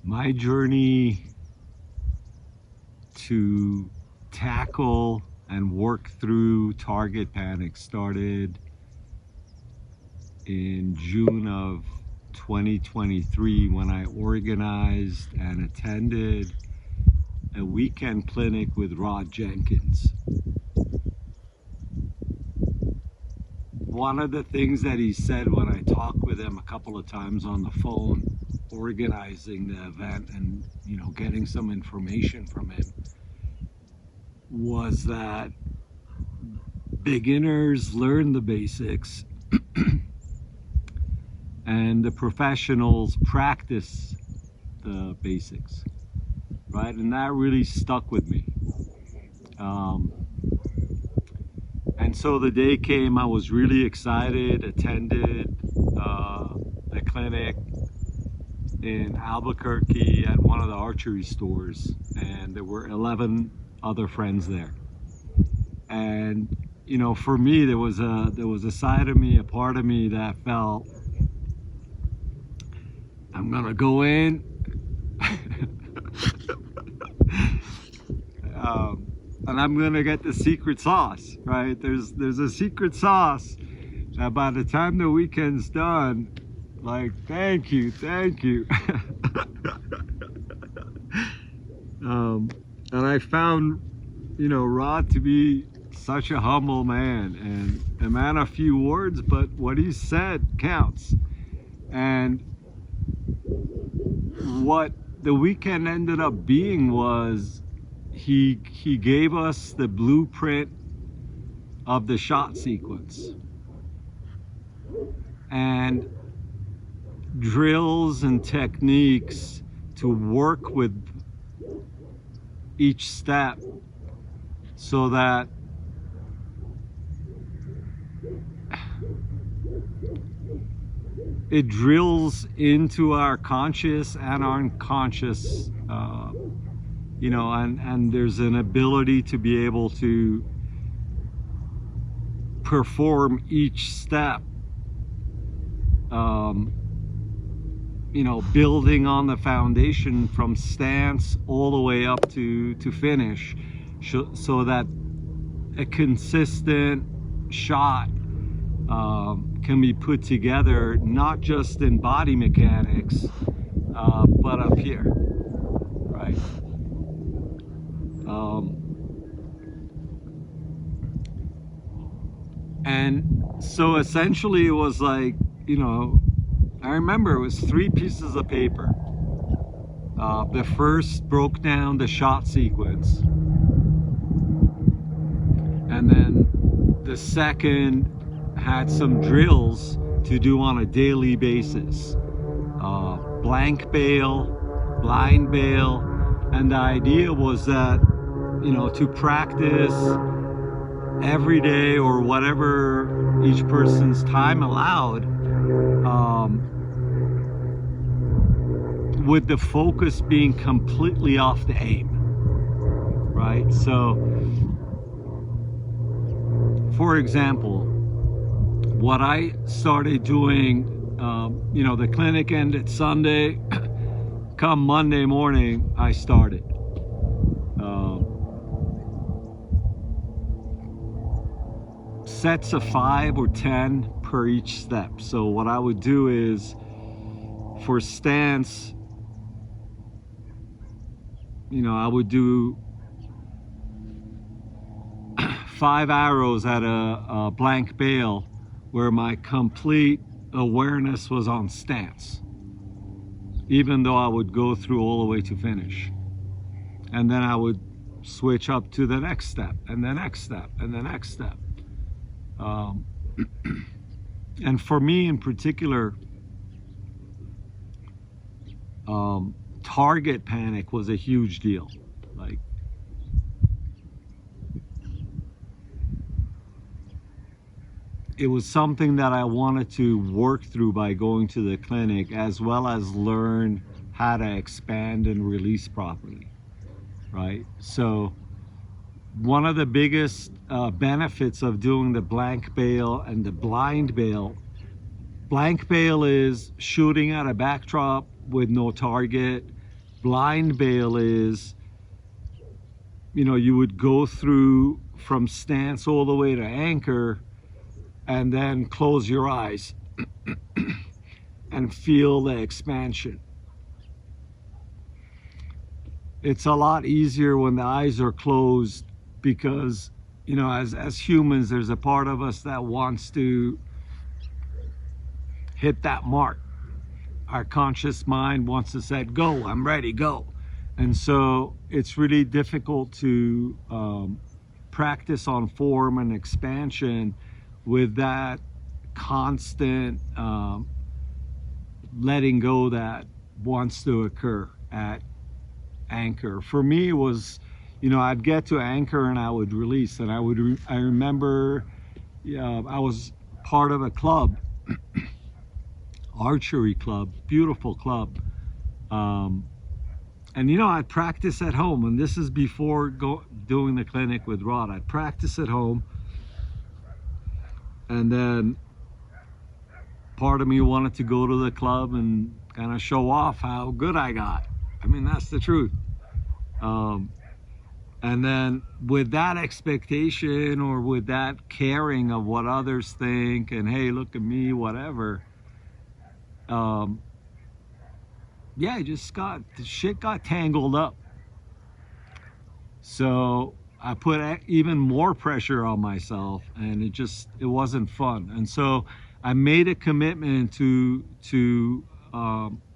My journey to tackle and work through target panic started in June of 2023 when I organized and attended a weekend clinic with Rod Jenkins. One of the things that he said when I talked with him a couple of times on the phone, organizing the event and getting some information from him, was that beginners learn the basics and the professionals practice the basics, right? And that really stuck with me. And so the day came, I was really excited, attended the clinic in Albuquerque at one of the archery stores, and there were 11 other friends there. And for me, there was a side of me, a part of me that felt, I'm gonna go in and I'm gonna get the secret sauce, right? There's a secret sauce that by the time the weekend's done, like, thank you. And I found, Rod to be such a humble man and a man of few words, but what he said counts. And what the weekend ended up being was he gave us the blueprint of the shot sequence and drills and techniques to work with each step so that it drills into our conscious and our unconscious, and there's an ability to be able to perform each step, building on the foundation from stance all the way up to finish, so that a consistent shot can be put together, not just in body mechanics, but up here, right? And so essentially it was like, I remember it was 3 pieces of paper. The first broke down the shot sequence, and then the second had some drills to do on a daily basis. Blank bail, blind bail, and the idea was that, to practice every day or whatever each person's time allowed, with the focus being completely off the aim, right? So, for example, what I started doing, the clinic ended Sunday. Come Monday morning, I started. Sets of 5 or 10 per each step. So what I would do is, for stance, I would do 5 arrows at a blank bail, where my complete awareness was on stance, even though I would go through all the way to finish. And then I would switch up to the next step, and the next step, and the next step. And for me in particular, target panic was a huge deal. Like, it was something that I wanted to work through by going to the clinic, as well as learn how to expand and release properly, right? So one of the biggest benefits of doing the blank bail and the blind bail, blank bail is shooting at a backdrop with no target, blind bail is, you know, you would go through from stance all the way to anchor and then close your eyes and feel the expansion. It's a lot easier when the eyes are closed because, you know, as humans, there's a part of us that wants to hit that mark. Our conscious mind wants to say, go, I'm ready, go. And so it's really difficult to practice on form and expansion with that constant letting go that wants to occur at anchor. For me, it was, you know, I'd get to anchor and I would release, and I remember I was part of a club, archery club, beautiful club, and you know, I'd practice at home, and this is before doing the clinic with Rod. I'd practice at home, and then part of me wanted to go to the club and kind of show off how good I got. I mean, that's the truth. And then with that expectation or with that caring of what others think and, hey, look at me, whatever, yeah, the shit got tangled up. So I put even more pressure on myself, and it wasn't fun. And so I made a commitment and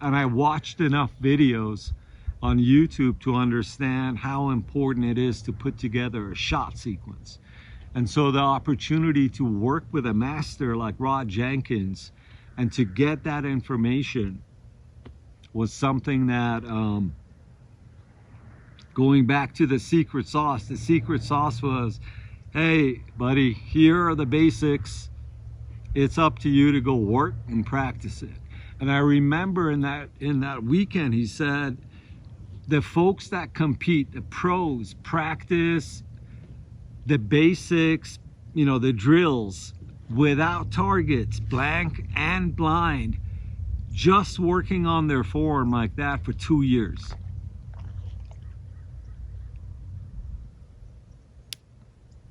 I watched enough videos on YouTube to understand how important it is to put together a shot sequence. And so the opportunity to work with a master like Rod Jenkins and to get that information was something that, going back to the secret sauce was, hey, buddy, here are the basics. It's up to you to go work and practice it. And I remember in that weekend, he said, the folks that compete, the pros, practice the basics, you know, the drills without targets, blank and blind, just working on their form like that for 2 years.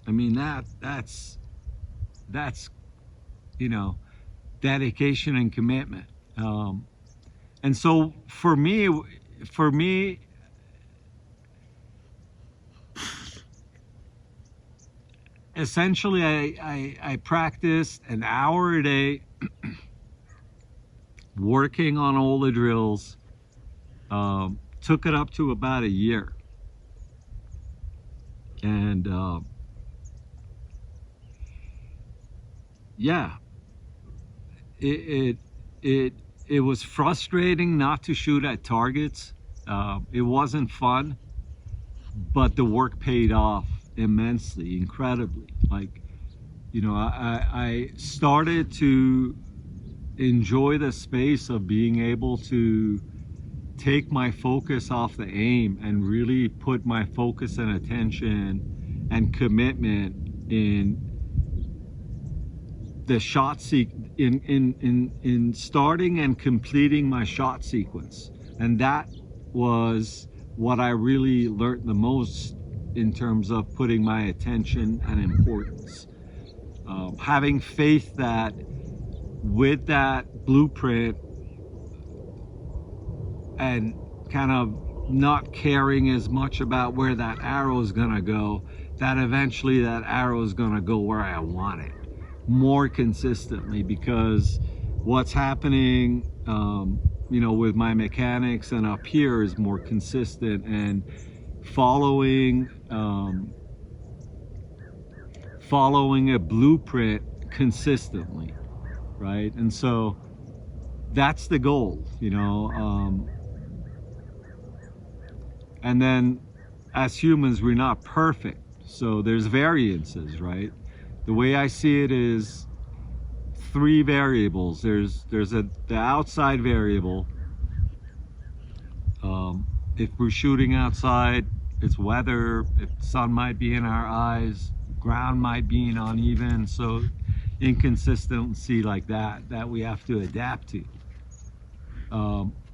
I mean, that's you know, dedication and commitment. And so for me, essentially, I practiced an hour a day, working on all the drills. Took it up to about a year, and yeah, it was frustrating not to shoot at targets. It wasn't fun, but the work paid off immensely, incredibly. Like, you know, I started to enjoy the space of being able to take my focus off the aim and really put my focus and attention and commitment in the shot in starting and completing my shot sequence. And that was what I really learned the most in terms of putting my attention and importance. Having faith that with that blueprint and kind of not caring as much about where that arrow is gonna go, that eventually that arrow is gonna go where I want it more consistently, because what's happening, you know, with my mechanics and up here is more consistent and following a blueprint consistently, right? And so that's the goal, you know. And then as humans, we're not perfect, so there's variances, right? The way I see it is 3 variables. There's the outside variable. If we're shooting outside, it's weather, if sun might be in our eyes, ground might be uneven, so inconsistency like that we have to adapt to.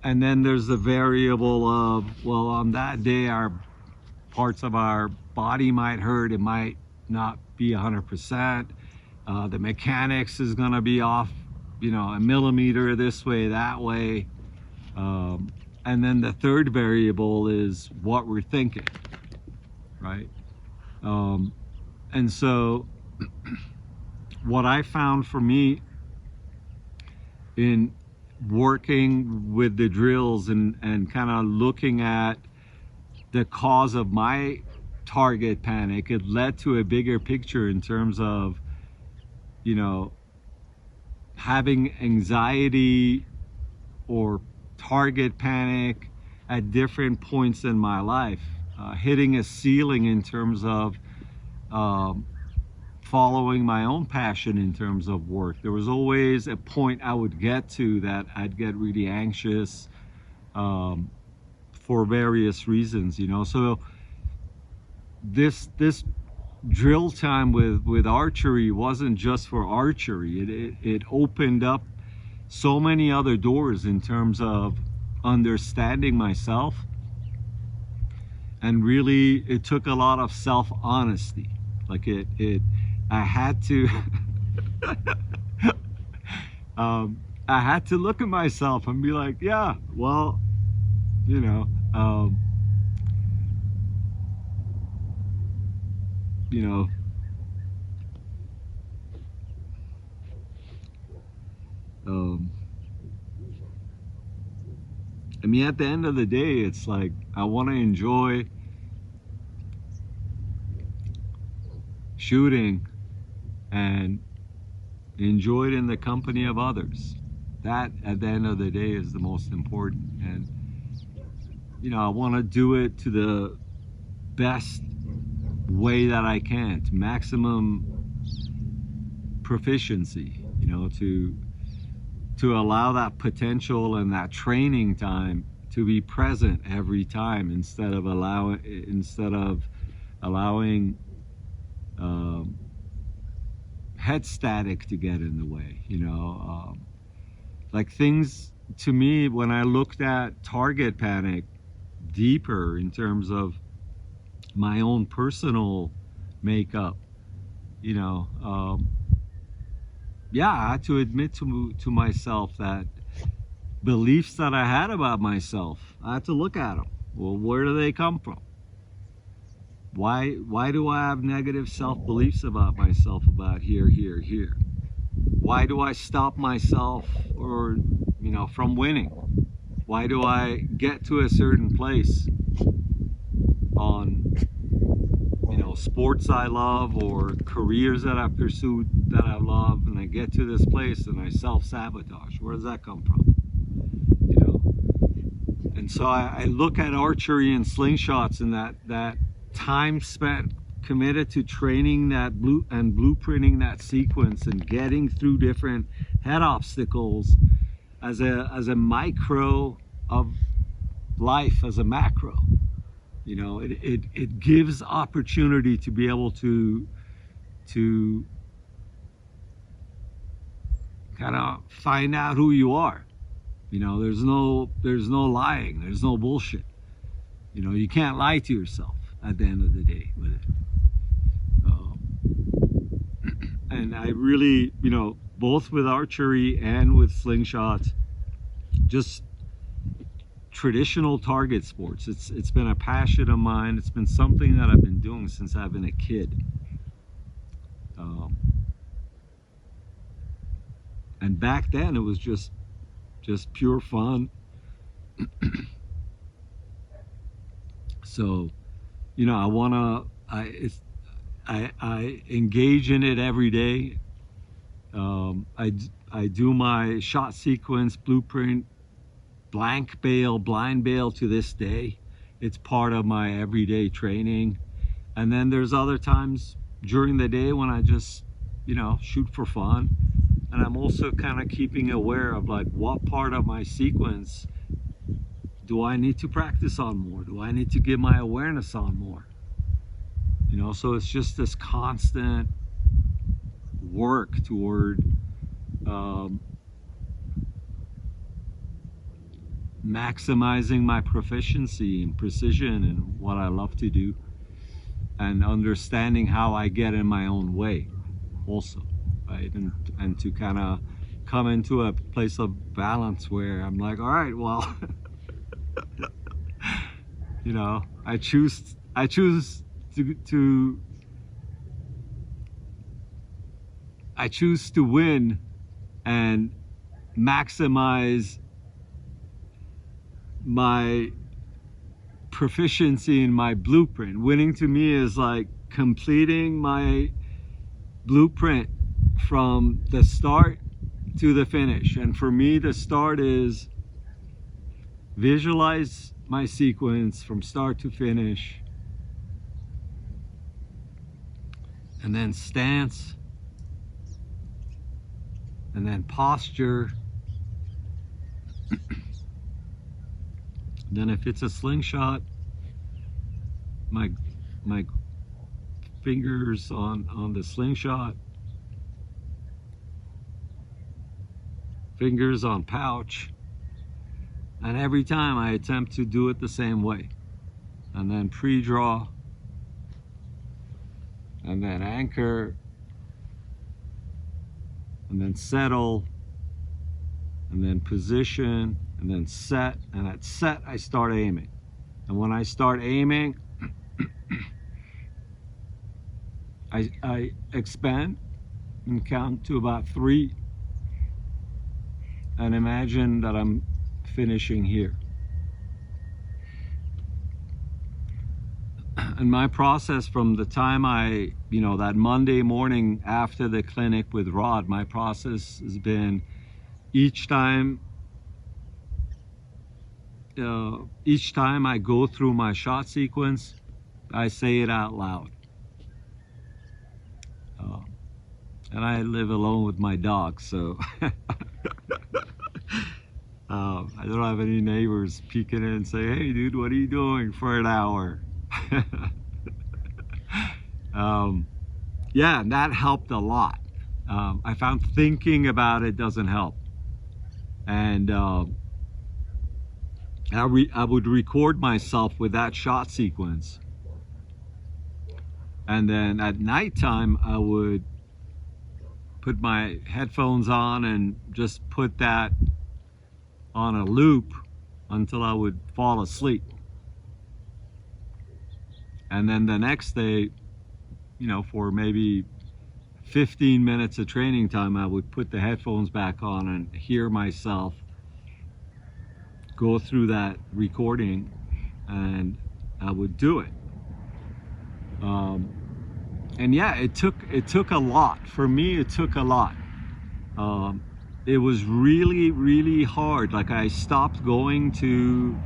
And then there's the variable of, well, on that day, our parts of our body might hurt. It might not be 100%. The mechanics is going to be off, a millimeter this way, that way. And then the third variable is what we're thinking, right? And so what I found for me in working with the drills and kind of looking at the cause of my target panic, it led to a bigger picture in terms of, having anxiety or target panic at different points in my life, hitting a ceiling in terms of following my own passion in terms of work. There was always a point I would get to that I'd get really anxious for various reasons, So this drill time with archery wasn't just for archery. It opened up so many other doors in terms of understanding myself, and really it took a lot of self-honesty. Like I had to I had to look at myself and be like, yeah, well, I mean, at the end of the day, it's like I want to enjoy shooting and enjoy it in the company of others. That, at the end of the day, is the most important. And I want to do it to the best way that I can, to maximum proficiency, to allow that potential and that training time to be present every time, instead of allowing head static to get in the way. Like things, to me, when I looked at target panic deeper in terms of my own personal makeup, yeah, I had to admit to myself that beliefs that I had about myself, I had to look at them. Well, where do they come from? Why do I have negative self-beliefs about myself about here? Why do I stop myself from winning? Why do I get to a certain place on sports I love or careers that I pursued that I love, and I get to this place and I self-sabotage? Where does that come from? And so I look at archery and slingshots, and that time spent committed to training that and blueprinting that sequence and getting through different head obstacles as a micro of life, as a macro. It gives opportunity to be able to kind of find out who you are. There's no lying, there's no bullshit. You can't lie to yourself at the end of the day with it. And I really, both with archery and with slingshots, just traditional target sports, it's been a passion of mine. It's been something that I've been doing since I've been a kid. And back then it was just pure fun. So, I engage in it every day. I do my shot sequence blueprint, blank bail, blind bail to this day. It's part of my everyday training. And then there's other times during the day when I just, shoot for fun. And I'm also kind of keeping aware of like, what part of my sequence do I need to practice on more? Do I need to get my awareness on more? So it's just this constant work toward maximizing my proficiency and precision and what I love to do, and understanding how I get in my own way also, right? And to kind of come into a place of balance where I'm like, all right, well, you know, I choose to win and maximize my proficiency in my blueprint. Winning to me is like completing my blueprint from the start to the finish. And for me, the start is visualize my sequence from start to finish, and then stance, and then posture. Then if it's a slingshot, my fingers on the slingshot, fingers on pouch, and every time I attempt to do it the same way. And then pre-draw, and then anchor, and then settle, and then position, and then set, and at set I start aiming. And when I start aiming, I expand and count to about 3 and imagine that I'm finishing here. And my process from the time that Monday morning after the clinic with Rod, my process has been each time I go through my shot sequence, I say it out loud. And I live alone with my dog, so I don't have any neighbors peeking in and say, hey dude, what are you doing for an hour? Yeah, and that helped a lot. I found thinking about it doesn't help. And I would record myself with that shot sequence, and then at nighttime I would put my headphones on and just put that on a loop until I would fall asleep. And then the next day, for maybe 15 minutes of training time, I would put the headphones back on and hear myself go through that recording, and I would do it. And yeah, it took a lot. For me, it took a lot. It was really, really hard. Like, I stopped going to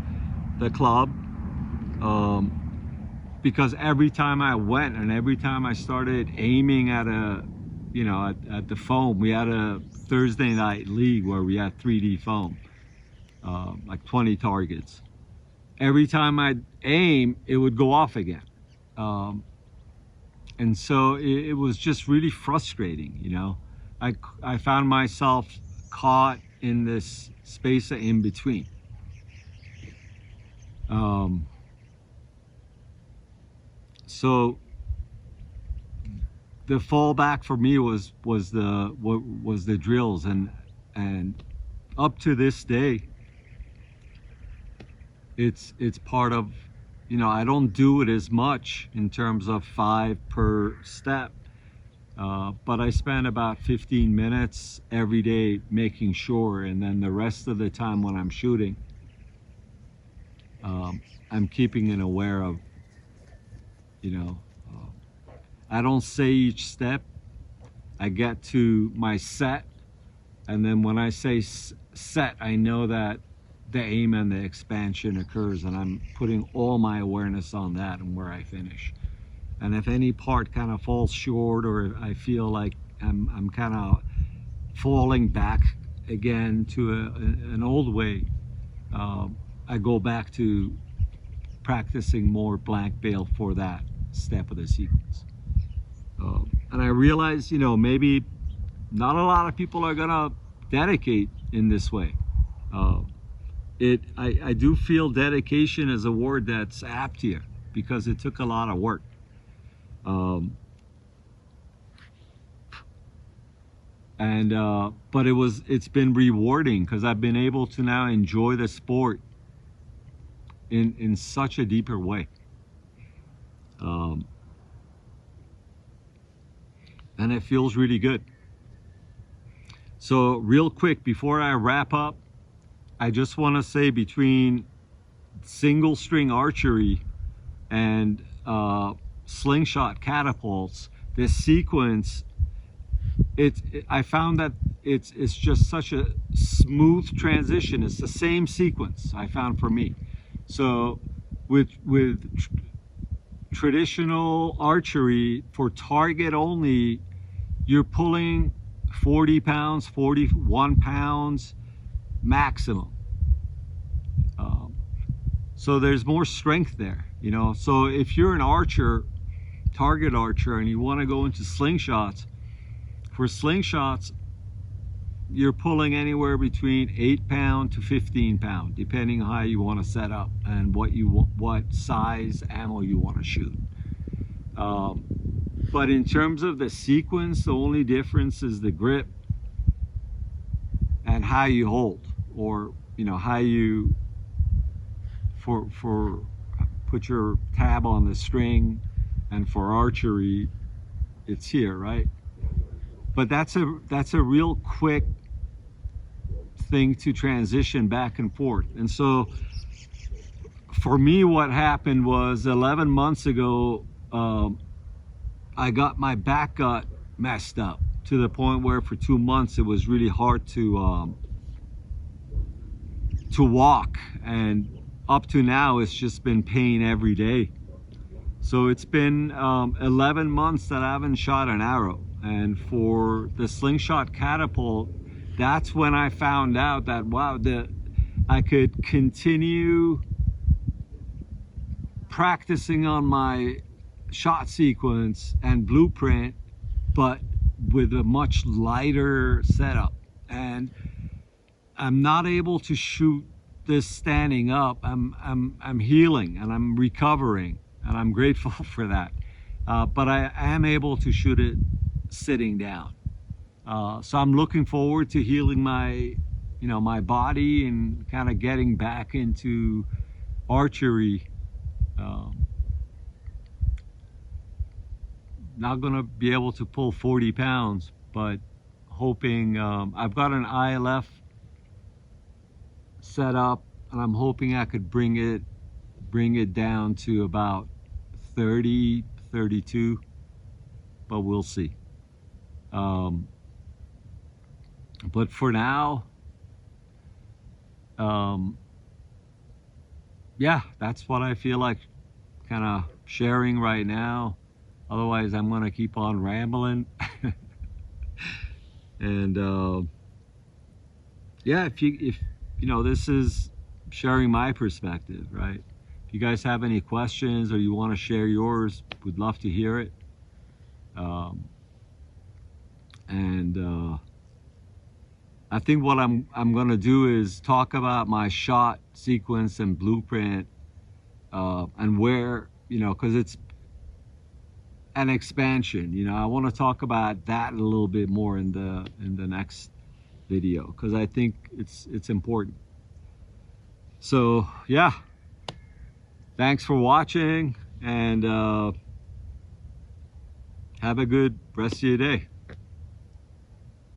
the club because every time I went and every time I started aiming at at the foam, we had a Thursday night league where we had 3D foam. Like 20 targets. Every time I'd aim, it would go off again. And so it was just really frustrating, I found myself caught in this space in between. So the fallback for me was the drills, and up to this day, it's part of, I don't do it as much in terms of 5 per step, but I spend about 15 minutes every day making sure, and then the rest of the time when I'm shooting, I'm keeping it aware of, I don't say each step. I get to my set, and then when I say set, I know that the aim and the expansion occurs, and I'm putting all my awareness on that and where I finish. And if any part kind of falls short, or I feel like I'm kind of falling back again to an old way, I go back to practicing more blank bail for that step of the sequence. And I realize, maybe not a lot of people are gonna dedicate in this way. I do feel dedication is a word that's apt here, because it took a lot of work. But it's been rewarding, because I've been able to now enjoy the sport in such a deeper way. And it feels really good. So real quick, before I wrap up, I just want to say, between single string archery and slingshot catapults, this sequence, I found that it's just such a smooth transition. It's the same sequence, I found, for me. So with traditional archery, for target only, you're pulling 40 pounds, 41 pounds maximum. So there's more strength there, you know. So if you're an archer, target archer, and you want to go into slingshots, for slingshots, you're pulling anywhere between 8 pound to 15 pound, depending on how you want to set up and what size ammo you want to shoot. But in terms of the sequence, the only difference is the grip and how you hold, or, you know, how you put your tab on the string. And for archery, it's here, right? But that's a real quick thing to transition back and forth. And so for me, what happened was 11 months ago, I got my back gut messed up to the point where for 2 months it was really hard to walk, and up to now it's just been pain every day. So it's been 11 months that I haven't shot an arrow. And for the slingshot catapult, that's when I found out that, wow, I could continue practicing on my shot sequence and blueprint, but with a much lighter setup. And I'm not able to shoot this standing up. I'm healing and I'm recovering, and I'm grateful for that. But I am able to shoot it sitting down. So I'm looking forward to healing my body and kind of getting back into archery. Not gonna be able to pull 40 pounds, but hoping, I've got an ILF set up, and I'm hoping I could bring it down to about 30, 32, but we'll see. But for now, yeah, that's what I feel like kind of sharing right now. Otherwise, I'm going to keep on rambling. And yeah, if you know, this is sharing my perspective, right? If you guys have any questions or you want to share yours, we'd love to hear it. I think what I'm going to do is talk about my shot sequence and blueprint, and where, you know, because it's an expansion, you know. I want to talk about that a little bit more in the next video, because I think it's important. So yeah, thanks for watching, and have a good rest of your day.